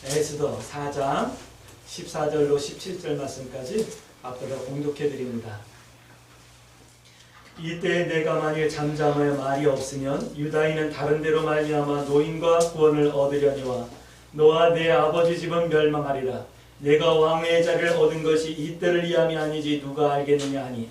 에스더 4장 14절로 17절 말씀까지 앞으로 공독해 드립니다. 이때 내가 만일 잠잠하여 말이 없으면 유다인은 다른 데로 말미암아 노임과 구원을 얻으려니와 너와 내 아버지 집은 멸망하리라. 내가 왕의 자리를 얻은 것이 이때를 위함이 아니지 누가 알겠느냐 하니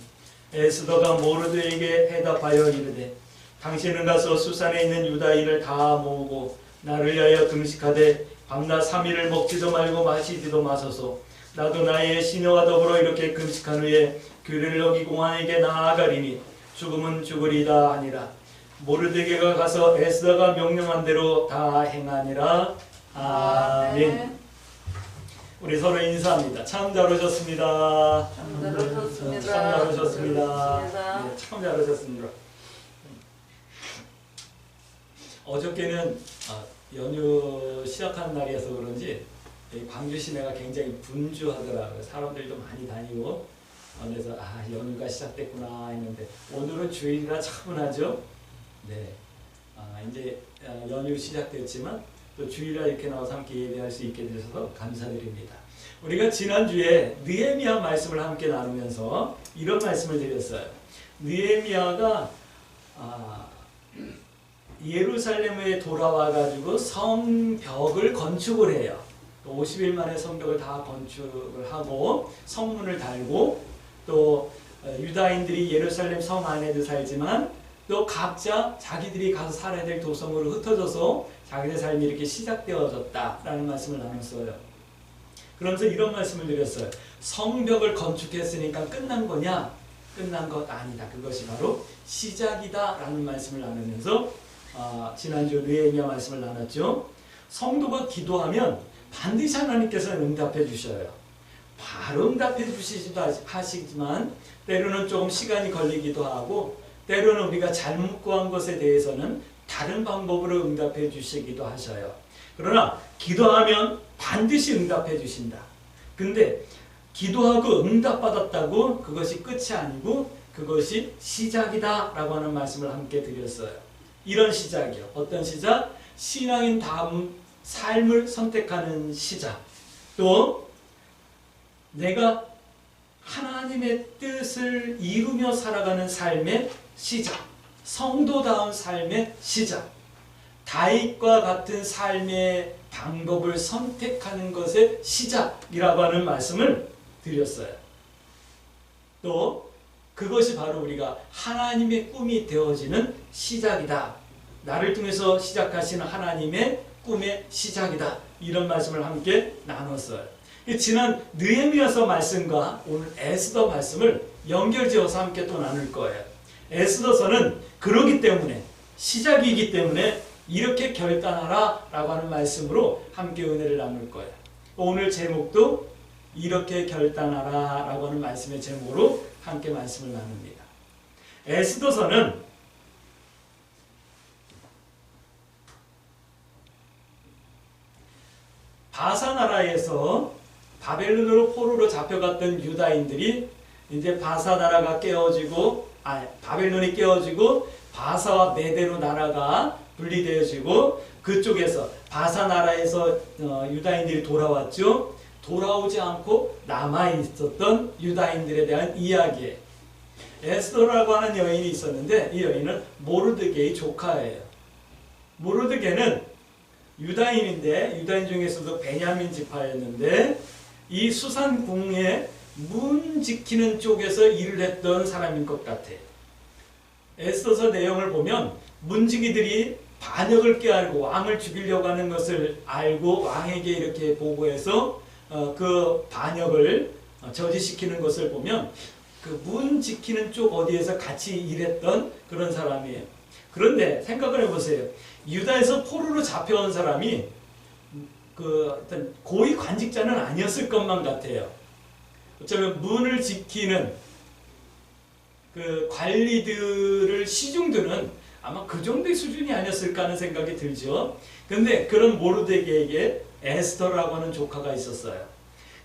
에스더가 모르드에게 대답하여 이르되 당신은 가서 수산에 있는 유다인을 다 모으고 나를 위하여 금식하되 밤낮 3일을 먹지도 말고 마시지도 마소서. 나도 나의 시녀와 더불어 이렇게 금식한 후에 규례를 어기고 왕에게 나아가리니 죽음은 죽으리다 하니라. 모르드게가 가서 에스더가 명령한 대로 다 행하니라. 아멘. 우리 서로 인사합니다. 참 잘 오셨습니다. 참 잘 오셨습니다. 참 잘 오셨습니다. 네, 참 잘 오셨습니다. 어저께는 연휴 시작한 날이어서 그런지 광주 시내가 굉장히 분주하더라고요. 사람들도 많이 다니고 그래서 연휴가 시작됐구나 했는데 오늘은 주일이라 차분하죠. 네, 이제 연휴 시작됐지만 또 주일날 이렇게 나와서 함께 예배할 수 있게 되셔서 감사드립니다. 우리가 지난주에 느헤미야 말씀을 함께 나누면서 이런 말씀을 드렸어요. 느헤미야가 예루살렘에 돌아와 가지고 성벽을 건축을 해요. 50일 만에 성벽을 다 건축을 하고 성문을 달고 또 유다인들이 예루살렘 성 안에도 살지만 또 각자 자기들이 가서 살아야 될 도성으로 흩어져서 자기의 삶이 이렇게 시작되어졌다라는 말씀을 나눴어요. 그러면서 이런 말씀을 드렸어요. 성벽을 건축했으니까 끝난 거냐? 끝난 것 아니다. 그것이 바로 시작이다 라는 말씀을 나누면서 지난주 느헤미야 말씀을 나눴죠. 성도가 기도하면 반드시 하나님께서는 응답해 주셔요. 바로 응답해 주시기도 하시지만 때로는 조금 시간이 걸리기도 하고 때로는 우리가 잘못 구한 것에 대해서는 다른 방법으로 응답해 주시기도 하셔요. 그러나 기도하면 반드시 응답해 주신다. 근데 기도하고 응답받았다고 그것이 끝이 아니고 그것이 시작이다 라고 하는 말씀을 함께 드렸어요. 이런 시작이요. 어떤 시작? 신앙인 다음 삶을 선택하는 시작. 또 내가 하나님의 뜻을 이루며 살아가는 삶의 시작. 성도다운 삶의 시작. 다윗과 같은 삶의 방법을 선택하는 것의 시작이라고 하는 말씀을 드렸어요. 또 그것이 바로 우리가 하나님의 꿈이 되어지는 시작이다. 나를 통해서 시작하시는 하나님의 꿈의 시작이다. 이런 말씀을 함께 나눴어요. 지난 느헤미야서 말씀과 오늘 에스더 말씀을 연결지어서 함께 또 나눌 거예요. 에스더서는 그러기 때문에 시작이기 때문에 이렇게 결단하라 라고 하는 말씀으로 함께 은혜를 나눌 거예요. 오늘 제목도 이렇게 결단하라 라고 하는 말씀의 제목으로 함께 말씀을 나눕니다. 에스더서는 바사 나라에서 바벨론으로 포로로 잡혀갔던 유다인들이 이제 바사 나라가 깨어지고 바벨론이 깨어지고 바사와 메대로 나라가 분리되어지고 그쪽에서 바사 나라에서 유다인들이 돌아왔죠. 돌아오지 않고 남아있었던 유다인들에 대한 이야기예요. 에스더라고 하는 여인이 있었는데 이 여인은 모르드게의 조카예요. 모르드게는 유다인인데 유다인 중에서도 베냐민 지파였는데 이 수산궁의 문 지키는 쪽에서 일을 했던 사람인 것 같아요. 에스더서 내용을 보면 문지기들이 반역을 깨알고 왕을 죽이려고 하는 것을 알고 왕에게 이렇게 보고해서 그 반역을 저지시키는 것을 보면 그 문 지키는 쪽 어디에서 같이 일했던 그런 사람이에요. 그런데 생각을 해보세요. 유다에서 포로로 잡혀온 사람이 그 어떤 고위 관직자는 아니었을 것만 같아요. 어쩌면 문을 지키는 그 관리들을 시중드는 아마 그 정도의 수준이 아니었을까 하는 생각이 들죠. 근데 그런 모르드게에게 에스더라고 하는 조카가 있었어요.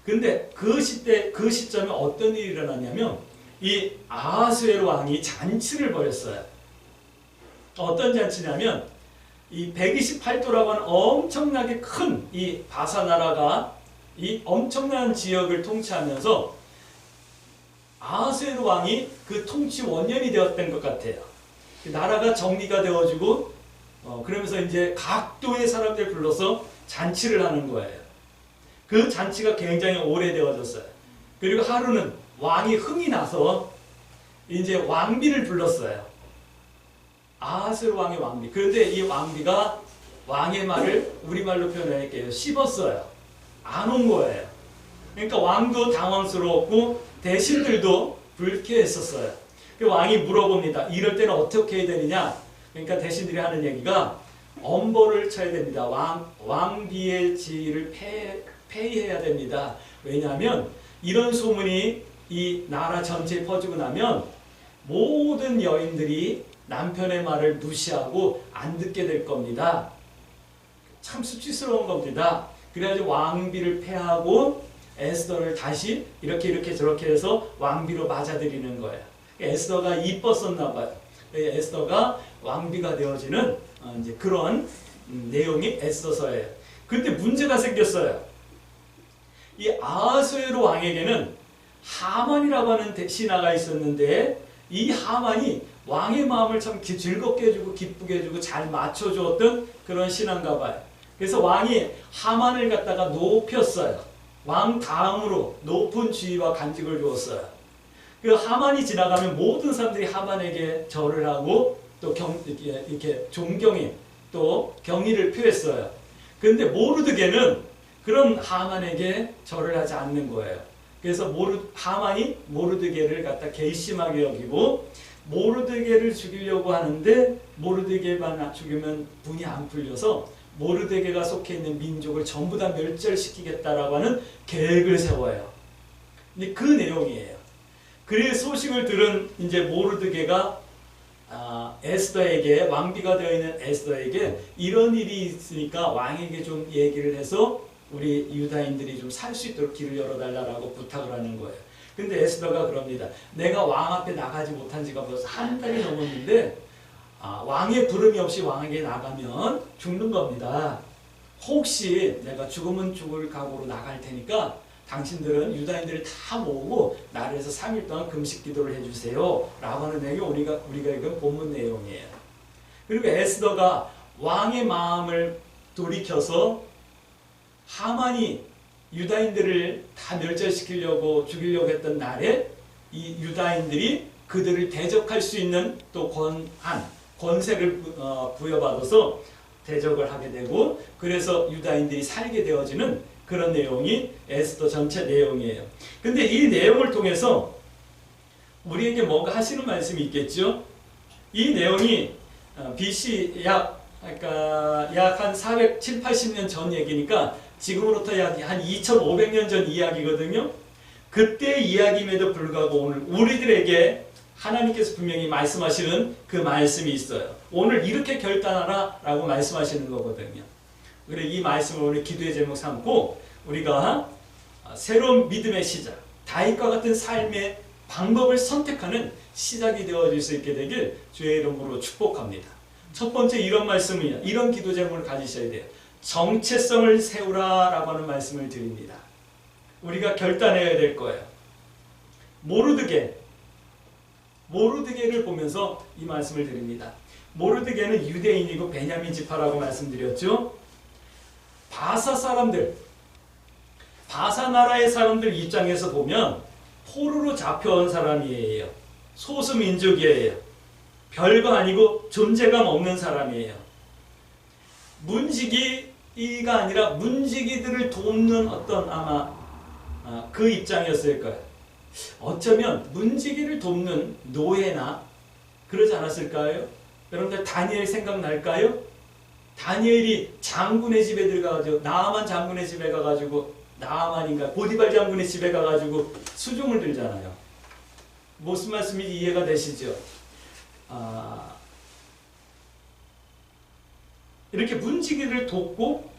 근데 그 시점에 어떤 일이 일어났냐면 이 아하수에로 왕이 잔치를 벌였어요. 어떤 잔치냐면 이 128도라고 하는 엄청나게 큰 이 바사 나라가 이 엄청난 지역을 통치하면서 아하수에로 왕이 그 통치 원년이 되었던 것 같아요. 나라가 정리가 되어지고 그러면서 이제 각도의 사람들 불러서 잔치를 하는 거예요. 그 잔치가 굉장히 오래되어졌어요. 그리고 하루는 왕이 흥이 나서 이제 왕비를 불렀어요. 아하수에로 왕의 왕비. 그런데 이 왕비가 왕의 말을 우리말로 표현할게요. 씹었어요. 안 온 거예요. 그러니까 왕도 당황스러웠고 대신들도 불쾌했었어요. 그 왕이 물어봅니다. 이럴 때는 어떻게 해야 되느냐? 그러니까 대신들이 하는 얘기가 엄벌을 쳐야 됩니다. 왕비의 지위를 폐위해야 됩니다. 왜냐하면 이런 소문이 이 나라 전체에 퍼지고 나면 모든 여인들이 남편의 말을 무시하고 안 듣게 될 겁니다. 참 수치스러운 겁니다. 그래가지고 왕비를 폐하고 에스더를 다시 이렇게 저렇게 해서 왕비로 맞아들이는 거예요. 에스더가 이뻤었나 봐요. 에스더가 왕비가 되어지는 이제 그런 내용이 에스더서예요. 그런데 문제가 생겼어요. 이 아하수에로 왕에게는 하만이라고 하는 신하가 있었는데 이 하만이 왕의 마음을 참 즐겁게 해주고 기쁘게 해주고 잘 맞춰주었던 그런 신하인가 봐요. 그래서 왕이 하만을 갖다가 높였어요. 왕 다음으로 높은 지위와 간직을 주었어요. 그 하만이 지나가면 모든 사람들이 하만에게 절을 하고 또 이렇게 존경에 또 경의를 표했어요. 그런데 모르드게는 그런 하만에게 절을 하지 않는 거예요. 그래서 하만이 모르드게를 갖다 괘씸하게 여기고 모르드게를 죽이려고 하는데 모르드게만 죽이면 분이 안 풀려서 모르드게가 속해 있는 민족을 전부 다 멸절시키겠다라고 하는 계획을 세워요. 근데 그 내용이에요. 그래서 소식을 들은 이제 모르드게가 에스더에게 왕비가 되어 있는 에스더에게 이런 일이 있으니까 왕에게 좀 얘기를 해서 우리 유다인들이 좀 살 수 있도록 길을 열어달라고 부탁을 하는 거예요. 근데 에스더가 그럽니다. 내가 왕 앞에 나가지 못한 지가 벌써 한 달이 넘었는데 왕의 부름이 없이 왕에게 나가면 죽는 겁니다. 혹시 내가 죽으면 죽을 각오로 나갈 테니까 당신들은 유다인들을 다 모으고 나라에서 3일 동안 금식 기도를 해주세요 라고 하는 내용이 우리가 읽은 본문 내용이에요. 그리고 에스더가 왕의 마음을 돌이켜서 하만이 유다인들을 다 멸절시키려고 죽이려고 했던 날에 이 유다인들이 그들을 대적할 수 있는 또 권세를 부여받아서 대적을 하게 되고 그래서 유다인들이 살게 되어지는 그런 내용이 에스더 전체 내용이에요. 근데 이 내용을 통해서 우리에게 뭔가 하시는 말씀이 있겠죠? 이 내용이 BC 약 한 480년 전 얘기니까 지금으로부터 약 한 2500년 전 이야기거든요. 그때 이야기임에도 불구하고 오늘 우리들에게 하나님께서 분명히 말씀하시는 그 말씀이 있어요. 오늘 이렇게 결단하라 라고 말씀하시는 거거든요. 그래 이 말씀을 오늘 기도의 제목 삼고 우리가 새로운 믿음의 시작, 다윗과 같은 삶의 방법을 선택하는 시작이 되어질 수 있게 되길 주의 이름으로 축복합니다. 첫 번째 이런 말씀이야. 이런 기도 제목을 가지셔야 돼요. 정체성을 세우라 라고 하는 말씀을 드립니다. 우리가 결단해야 될 거예요. 모르드게를 보면서 이 말씀을 드립니다. 모르드게는 유대인이고 베냐민 지파라고 말씀드렸죠. 바사 사람들, 바사 나라의 사람들 입장에서 보면 포로로 잡혀온 사람이에요. 소수민족이에요. 별거 아니고 존재감 없는 사람이에요. 문지기가 아니라 문지기들을 돕는 어떤 그 입장이었을 거예요. 어쩌면 문지기를 돕는 노예나 그러지 않았을까요? 여러분들 다니엘 생각날까요? 다니엘이 장군의 집에 들어가가지고 나아만 장군의 집에 가가지고 나아만인가 보디발 장군의 집에 가가지고 수종을 들잖아요. 무슨 말씀인지 이해가 되시죠? 이렇게 문지기를 돕고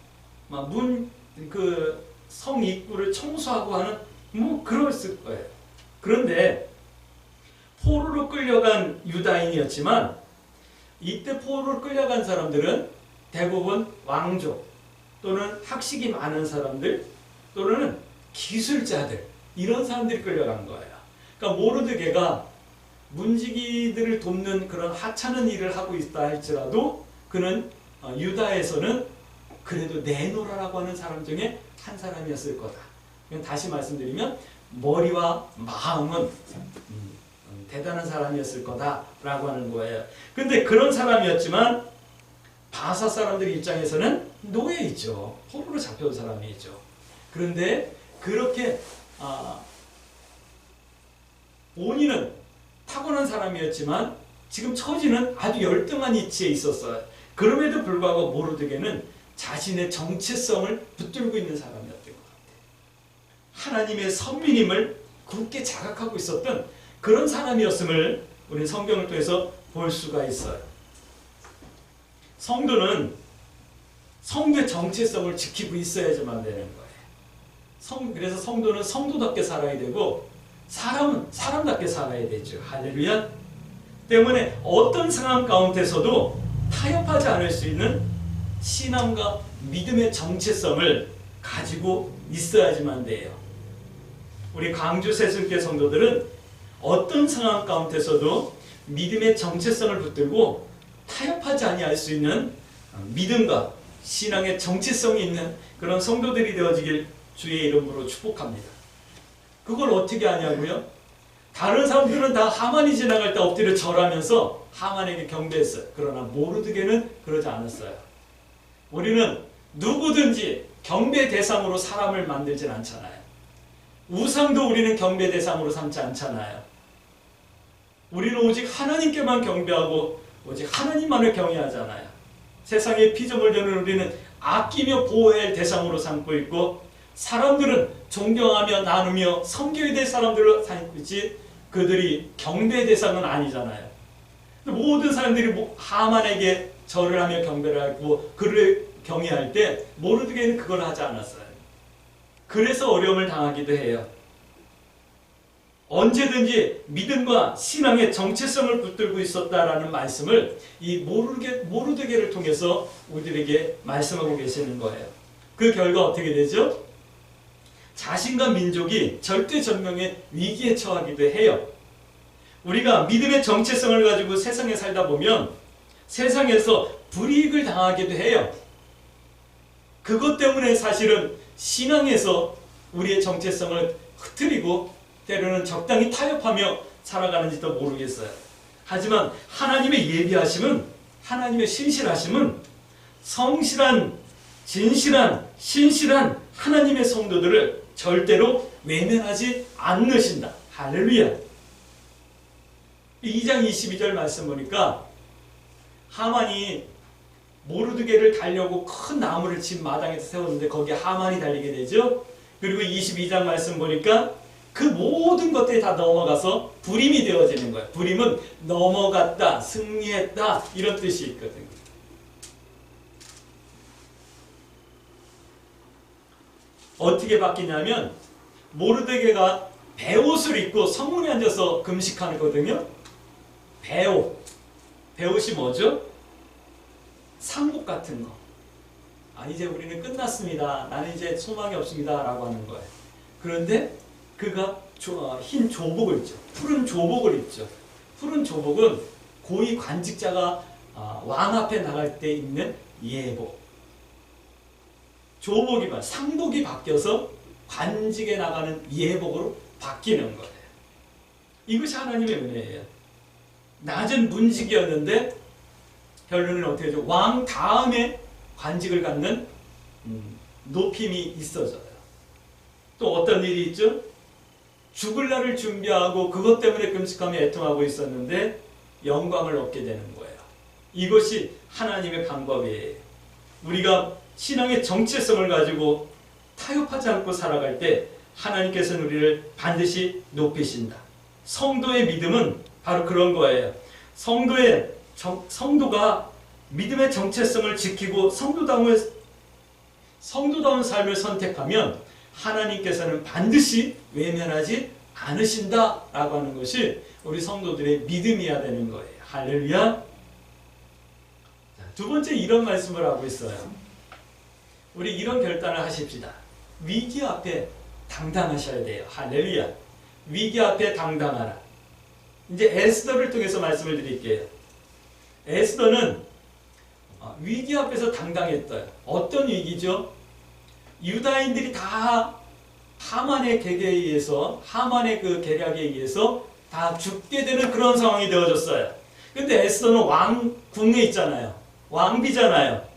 성 입구를 청소하고 하는 그랬을 거예요. 그런데 포로로 끌려간 유다인이었지만 이때 포로로 끌려간 사람들은 대부분 왕족 또는 학식이 많은 사람들 또는 기술자들 이런 사람들이 끌려간 거예요. 그러니까 모르드게가 문지기들을 돕는 그런 하찮은 일을 하고 있다 할지라도 그는 유다에서는 그래도 네노라라고 하는 사람 중에 한 사람이었을 거다. 다시 말씀드리면 머리와 마음은 대단한 사람이었을 거다라고 하는 거예요. 근데 그런 사람이었지만 바사 사람들 입장에서는 노예이죠. 포로로 잡혀온 사람이죠. 그런데 그렇게 본인은 타고난 사람이었지만 지금 처지는 아주 열등한 위치에 있었어요. 그럼에도 불구하고 모르드게는 자신의 정체성을 붙들고 있는 사람이었던 것 같아요. 하나님의 선민임을 굳게 자각하고 있었던 그런 사람이었음을 우리 성경을 통해서 볼 수가 있어요. 성도는 성도의 정체성을 지키고 있어야지만 되는 거예요. 그래서 성도는 성도답게 살아야 되고 사람은 사람답게 살아야 되죠. 할렐루야. 때문에 어떤 상황 가운데서도 타협하지 않을 수 있는 신앙과 믿음의 정체성을 가지고 있어야지만 돼요. 우리 광주 새순교 성도들은 어떤 상황 가운데서도 믿음의 정체성을 붙들고 타협하지 아니할 수 있는 믿음과 신앙의 정체성이 있는 그런 성도들이 되어지길 주의 이름으로 축복합니다. 그걸 어떻게 하냐고요? 다른 사람들은 다 하만이 지나갈 때 엎드려 절하면서 하만에게 경배했어요. 그러나 모르드게는 그러지 않았어요. 우리는 누구든지 경배 대상으로 사람을 만들진 않잖아요. 우상도 우리는 경배 대상으로 삼지 않잖아요. 우리는 오직 하나님께만 경배하고 오직 하나님만을 경외하잖아요. 세상에 피조물 되는 우리는 아끼며 보호해야 할 대상으로 삼고 있고 사람들은 존경하며 나누며 섬겨야 될 사람들로 삼고 있지 그들이 경배 대상은 아니잖아요. 모든 사람들이 하만에게 절을 하며 경배를 하고 그를 경외할 때 모르드게는 그걸 하지 않았어요. 그래서 어려움을 당하기도 해요. 언제든지 믿음과 신앙의 정체성을 붙들고 있었다라는 말씀을 이 모르드게를 통해서 우리들에게 말씀하고 계시는 거예요. 그 결과 어떻게 되죠? 자신과 민족이 절대절명의 위기에 처하기도 해요. 우리가 믿음의 정체성을 가지고 세상에 살다 보면 세상에서 불이익을 당하기도 해요. 그것 때문에 사실은 신앙에서 우리의 정체성을 흐트리고 때로는 적당히 타협하며 살아가는지도 모르겠어요. 하지만 하나님의 예비하심은 하나님의 신실하심은 성실한 진실한 신실한 하나님의 성도들을 절대로 외면하지 않으신다. 할렐루야. 2장 22절 말씀 보니까 하만이 모르드게를 달려고 큰 나무를 집 마당에서 세웠는데 거기에 하만이 달리게 되죠. 그리고 22장 말씀 보니까 그 모든 것들이 다 넘어가서 불임이 되어지는 거예요. 불임은 넘어갔다, 승리했다 이런 뜻이 있거든요. 어떻게 바뀌냐면 모르드게가 베옷을 입고 성문에 앉아서 금식하거든요. 베옷이 뭐죠? 상복 같은 거. 이제 우리는 끝났습니다. 나는 이제 소망이 없습니다. 라고 하는 거예요. 그런데 그가 흰 조복을 입죠. 푸른 조복을 입죠. 푸른 조복은 고위 관직자가 왕 앞에 나갈 때 입는 예복. 조복이 상복이 바뀌어서 관직에 나가는 예복으로 바뀌는 거예요. 이것이 하나님의 은혜예요. 낮은 문직이었는데 결론은 어떻게 되죠? 왕 다음에 관직을 갖는 높임이 있어져요. 또 어떤 일이 있죠? 죽을 날을 준비하고 그것 때문에 금식하며 애통하고 있었는데 영광을 얻게 되는 거예요. 이것이 하나님의 방법이에요. 우리가 신앙의 정체성을 가지고 타협하지 않고 살아갈 때 하나님께서는 우리를 반드시 높이신다. 성도의 믿음은 바로 그런 거예요. 성도가 믿음의 정체성을 지키고 성도다운 삶을 선택하면 하나님께서는 반드시 외면하지 않으신다라고 하는 것이 우리 성도들의 믿음이어야 되는 거예요. 할렐루야. 두 번째 이런 말씀을 하고 있어요. 우리 이런 결단을 하십시다. 위기 앞에 당당하셔야 돼요. 할렐루야. 위기 앞에 당당하라. 이제 에스더를 통해서 말씀을 드릴게요. 에스더는 위기 앞에서 당당했어요. 어떤 위기죠? 유다인들이 다 하만의 계략에 의해서, 하만의 그 계략에 의해서 다 죽게 되는 그런 상황이 되어졌어요. 근데 에스더는 왕궁에 있잖아요. 왕비잖아요.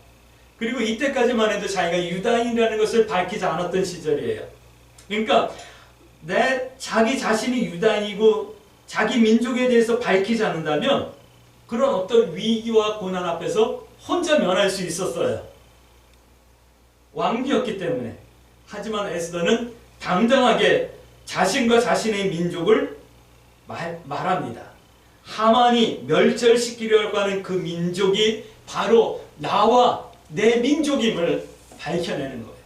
그리고 이때까지만 해도 자기가 유다인이라는 것을 밝히지 않았던 시절이에요. 그러니까 자기 자신이 유다인이고 자기 민족에 대해서 밝히지 않는다면 그런 어떤 위기와 고난 앞에서 혼자 면할 수 있었어요. 왕비였기 때문에. 하지만 에스더는 당당하게 자신과 자신의 민족을 말합니다. 하만이 멸절시키려고 하는 그 민족이 바로 나와 내 민족임을 밝혀내는 거예요.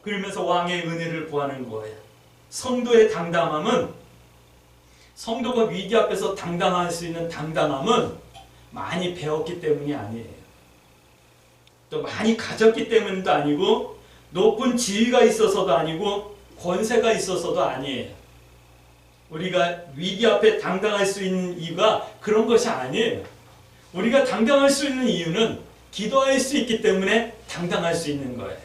그러면서 왕의 은혜를 구하는 거예요. 성도의 당당함은, 성도가 위기 앞에서 당당할 수 있는 당당함은 많이 배웠기 때문이 아니에요. 또 많이 가졌기 때문도 아니고 높은 지위가 있어서도 아니고 권세가 있어서도 아니에요. 우리가 위기 앞에 당당할 수 있는 이유가 그런 것이 아니에요. 우리가 당당할 수 있는 이유는 기도할 수 있기 때문에 당당할 수 있는 거예요.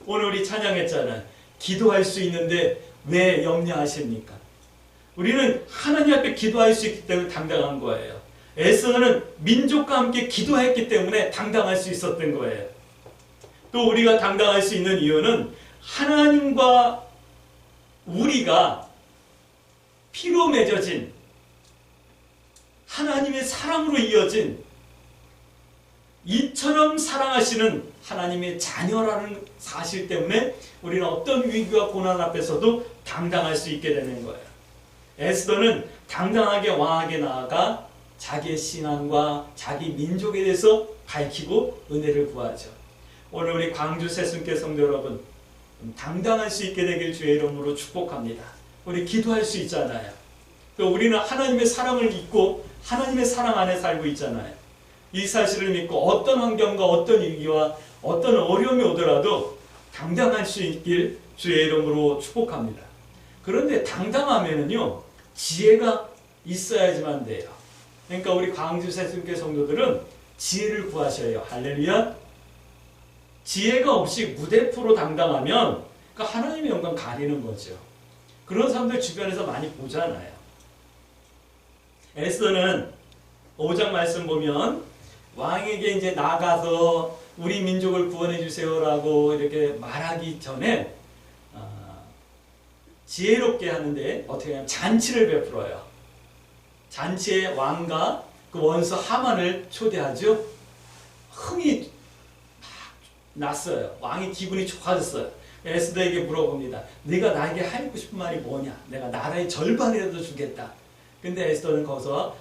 오늘 우리 찬양했잖아요. 기도할 수 있는데 왜 염려하십니까? 우리는 하나님 앞에 기도할 수 있기 때문에 당당한 거예요. 에스더는 민족과 함께 기도했기 때문에 당당할 수 있었던 거예요. 또 우리가 당당할 수 있는 이유는 하나님과 우리가 피로 맺어진 하나님의 사랑으로 이어진 이처럼 사랑하시는 하나님의 자녀라는 사실 때문에 우리는 어떤 위기와 고난 앞에서도 당당할 수 있게 되는 거예요. 에스더는 당당하게 왕에게 나아가 자기의 신앙과 자기 민족에 대해서 밝히고 은혜를 구하죠. 오늘 우리 광주 새순교 성도 여러분, 당당할 수 있게 되길 주의 이름으로 축복합니다. 우리 기도할 수 있잖아요. 또 우리는 하나님의 사랑을 믿고 하나님의 사랑 안에 살고 있잖아요. 이 사실을 믿고 어떤 환경과 어떤 위기와 어떤 어려움이 오더라도 당당할 수 있길 주의 이름으로 축복합니다. 그런데 당당하면은요, 지혜가 있어야지만 돼요. 그러니까 우리 광주 새순교 성도들은 지혜를 구하셔요. 할렐루야. 지혜가 없이 무대포로 당당하면 그러니까 하나님의 영광 가리는 거죠. 그런 사람들 주변에서 많이 보잖아요. 에스더는 5장 말씀 보면 왕에게 이제 나가서 우리 민족을 구원해 주세요라고 이렇게 말하기 전에 지혜롭게 하는데 어떻게 하냐면 잔치를 베풀어요. 잔치에 왕과 그 원수 하만을 초대하죠. 흥이 났어요. 왕의 기분이 좋아졌어요. 에스더에게 물어봅니다. 네가 나에게 하고 싶은 말이 뭐냐? 내가 나라의 절반이라도 주겠다. 근데 에스더는 거기서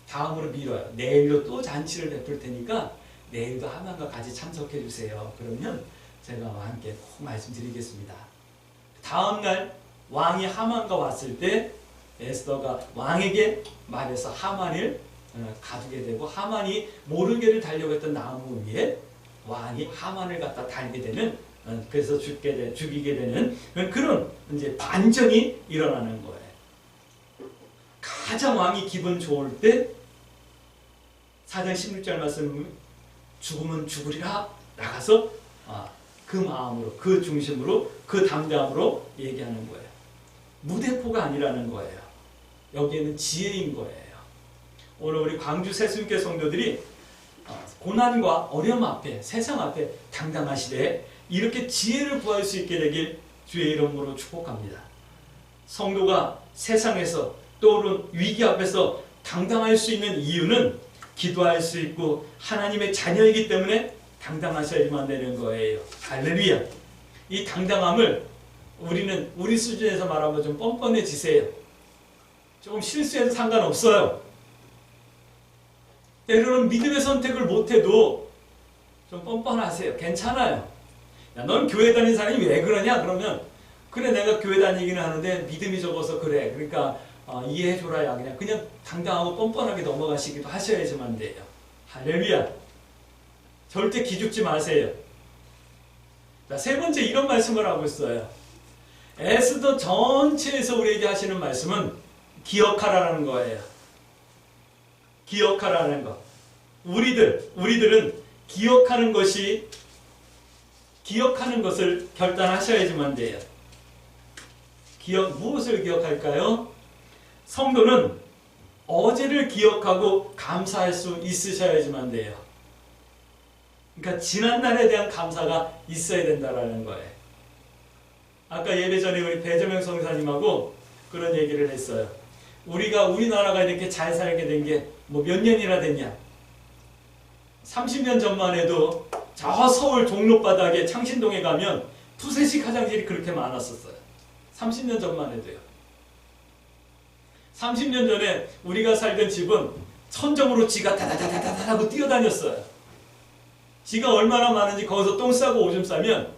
다음으로 밀어요. 내일로 또 잔치를 베풀 테니까 내일도 하만과 같이 참석해 주세요. 그러면 제가 왕께 꼭 말씀드리겠습니다. 다음날 왕이 하만과 왔을 때 에스더가 왕에게 말해서 하만을 가두게 되고, 하만이 모르게를 달려고 했던 나무 위에 왕이 하만을 갖다 달게 되는, 그래서 죽이게 되는 그런 이제 반전이 일어나는 거예요. 가장 왕이 기분 좋을 때 4장 16절 말씀, 죽으면 죽으리라 나가서 그 마음으로, 그 중심으로, 그 담대함으로 얘기하는 거예요. 무대포가 아니라는 거예요. 여기에는 지혜인 거예요. 오늘 우리 광주 새순교 성도들이 고난과 어려움 앞에, 세상 앞에 당당하시되 이렇게 지혜를 구할 수 있게 되길 주의 이름으로 축복합니다. 성도가 세상에서 떠오른 위기 앞에서 당당할 수 있는 이유는 기도할 수 있고 하나님의 자녀이기 때문에 당당하셔야만 되는 거예요. 할렐루야. 이 당당함을 우리는 우리 수준에서 말하면 좀 뻔뻔해지세요. 조금 실수해도 상관없어요. 때로는 믿음의 선택을 못해도 좀 뻔뻔하세요. 괜찮아요. 야, 넌 교회 다니는 사람이 왜 그러냐? 그러면 그래, 내가 교회 다니기는 하는데 믿음이 적어서 그래. 그러니까 이해해줘라야 그냥 당당하고 뻔뻔하게 넘어가시기도 하셔야지만 돼요. 할렐루야. 절대 기죽지 마세요. 자, 세 번째 이런 말씀을 하고 있어요. 에스더 전체에서 우리에게 하시는 말씀은 기억하라는 거예요. 기억하라는 것. 우리들은 기억하는 것을 결단하셔야지만 돼요. 무엇을 기억할까요? 성도는 어제를 기억하고 감사할 수 있으셔야지만 돼요. 그러니까 지난날에 대한 감사가 있어야 된다라는 거예요. 아까 예배 전에 우리 배재명 성사님하고 그런 얘기를 했어요. 우리나라가 이렇게 잘 살게 된 게 뭐 몇 년이나 됐냐? 30년 전만 해도 저 서울 종로바닥에 창신동에 가면 투세식 화장실이 그렇게 많았었어요. 30년 전만 해도요. 30년 전에 우리가 살던 집은 천정으로 지가 다다다다다 하고 뛰어다녔어요. 지가 얼마나 많은지 거기서 똥 싸고 오줌 싸면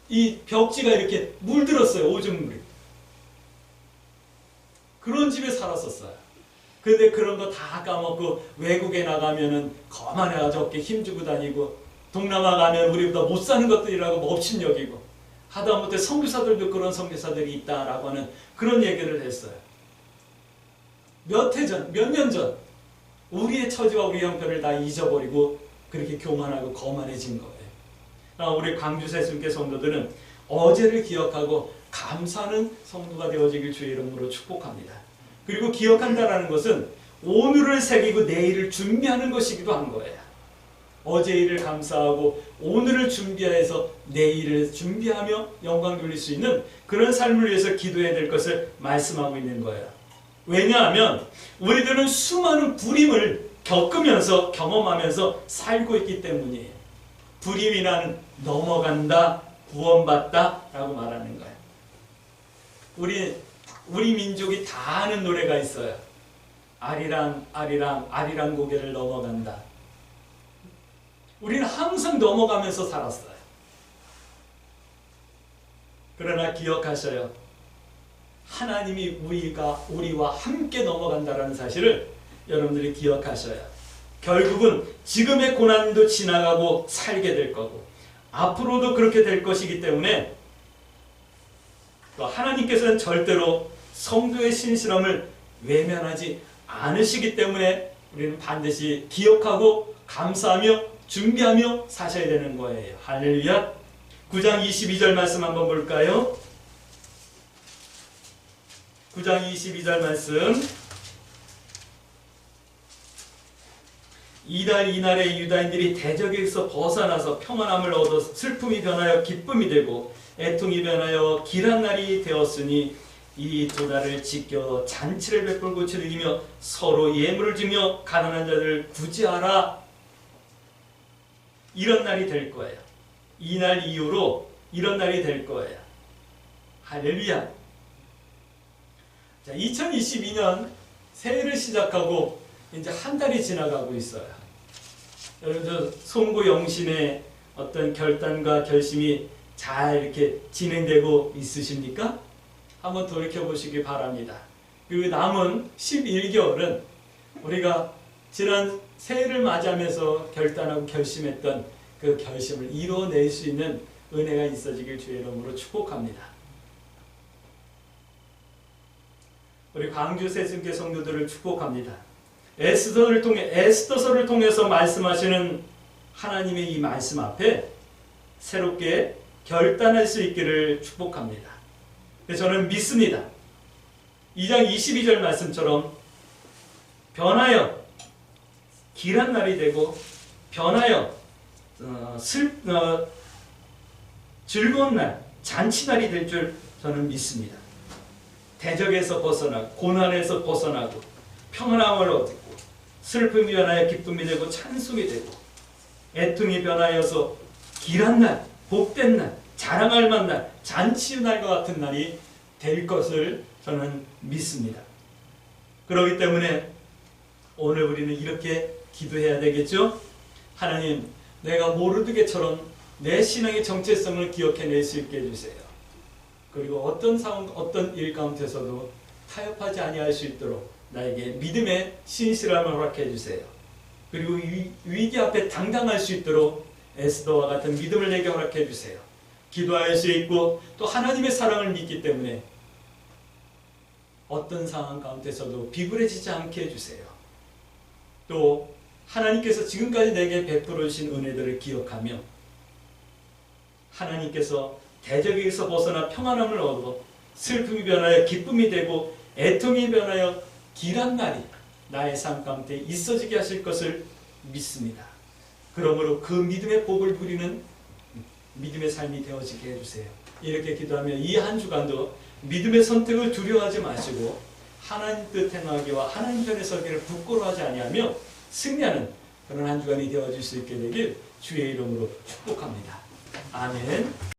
이 벽지가 이렇게 물들었어요. 오줌물이. 그런 집에 살았었어요. 근데 그런 거 다 까먹고 외국에 나가면은 거만해가지고 어깨 힘주고 다니고 동남아 가면 우리보다 못 사는 것들이라고 몹신 여기고 하다못해 선교사들도 그런 선교사들이 있다라고 하는 그런 얘기를 했어요. 몇 년 전 우리의 처지와 우리 형편을 다 잊어버리고 그렇게 교만하고 거만해진 거예요. 우리 광주 새순교 성도들은 어제를 기억하고 감사하는 성도가 되어지길 주의 이름으로 축복합니다. 그리고 기억한다라는 것은 오늘을 새기고 내일을 준비하는 것이기도 한 거예요. 어제 일을 감사하고 오늘을 준비해서 내일을 준비하며 영광 돌릴 수 있는 그런 삶을 위해서 기도해야 될 것을 말씀하고 있는 거예요. 왜냐하면 우리들은 수많은 부림을 겪으면서 경험하면서 살고 있기 때문이에요. 부림이란 넘어간다, 구원받다 라고 말하는 거예요. 우리 민족이 다 아는 노래가 있어요. 아리랑 아리랑 아리랑 고개를 넘어간다. 우리는 항상 넘어가면서 살았어요. 그러나 기억하셔요. 하나님이 우리와 함께 넘어간다는 사실을 여러분들이 기억하셔요. 결국은 지금의 고난도 지나가고 살게 될 거고 앞으로도 그렇게 될 것이기 때문에 또 하나님께서는 절대로 성도의 신실함을 외면하지 않으시기 때문에 우리는 반드시 기억하고 감사하며 준비하며 사셔야 되는 거예요. 할렐루야. 9장 22절 말씀 한번 볼까요? 9장 22절 말씀. 이날에 유다인들이 대적에서 벗어나서 평안함을 얻어 슬픔이 변하여 기쁨이 되고 애통이 변하여 길한 날이 되었으니 이 두 달을 지켜 잔치를 베풀고 즐기며 서로 예물을 주며 가난한 자들을 구제하라. 이런 날이 될 거예요. 이 날 이후로 이런 날이 될 거예요. 할렐루야. 자, 2022년 새해를 시작하고 이제 한 달이 지나가고 있어요. 여러분, 송구 영신의 어떤 결단과 결심이 잘 이렇게 진행되고 있으십니까? 한번 돌이켜보시기 바랍니다. 그 남은 11개월은 우리가 지난 새해를 맞이하면서 결단하고 결심했던 그 결심을 이뤄낼 수 있는 은혜가 있어지길 주의 이름으로 축복합니다. 우리 광주 새순교 성도들을 축복합니다. 에스더서를 통해서 말씀하시는 하나님의 이 말씀 앞에 새롭게 결단할 수 있기를 축복합니다. 저는 믿습니다. 2장 22절 말씀처럼 변하여 길한 날이 되고 변하여 즐거운 날, 잔치날이 될 줄 저는 믿습니다. 대적에서 벗어나고 고난에서 벗어나고 평안함을 얻고 슬픔이 변하여 기쁨이 되고 찬송이 되고 애통이 변하여서 길한 날, 복된 날, 자랑할 만한 날, 잔치의 날과 같은 날이 될 것을 저는 믿습니다. 그렇기 때문에 오늘 우리는 이렇게 기도해야 되겠죠? 하나님, 내가 모르드게처럼 내 신앙의 정체성을 기억해낼 수 있게 해주세요. 그리고 어떤 상황, 어떤 일 가운데서도 타협하지 아니할 수 있도록 나에게 믿음의 신실함을 허락해 주세요. 그리고 위기 앞에 당당할 수 있도록 에스더와 같은 믿음을 내게 허락해 주세요. 기도할 수 있고 또 하나님의 사랑을 믿기 때문에 어떤 상황 가운데서도 비굴해지지 않게 해주세요. 또 하나님께서 지금까지 내게 베풀어 주신 은혜들을 기억하며 하나님께서 대적에서 벗어나 평안함을 얻어 슬픔이 변하여 기쁨이 되고 애통이 변하여 길한 날이 나의 삶 가운데 있어지게 하실 것을 믿습니다. 그러므로 그 믿음의 복을 누리는 믿음의 삶이 되어지게 해주세요. 이렇게 기도하며 이 한 주간도 믿음의 선택을 두려워하지 마시고 하나님 뜻 행하기와 하나님 편에 서기를 부끄러워하지 아니하며 승리하는 그런 한 주간이 되어질 수 있게 되길 주의 이름으로 축복합니다. 아멘.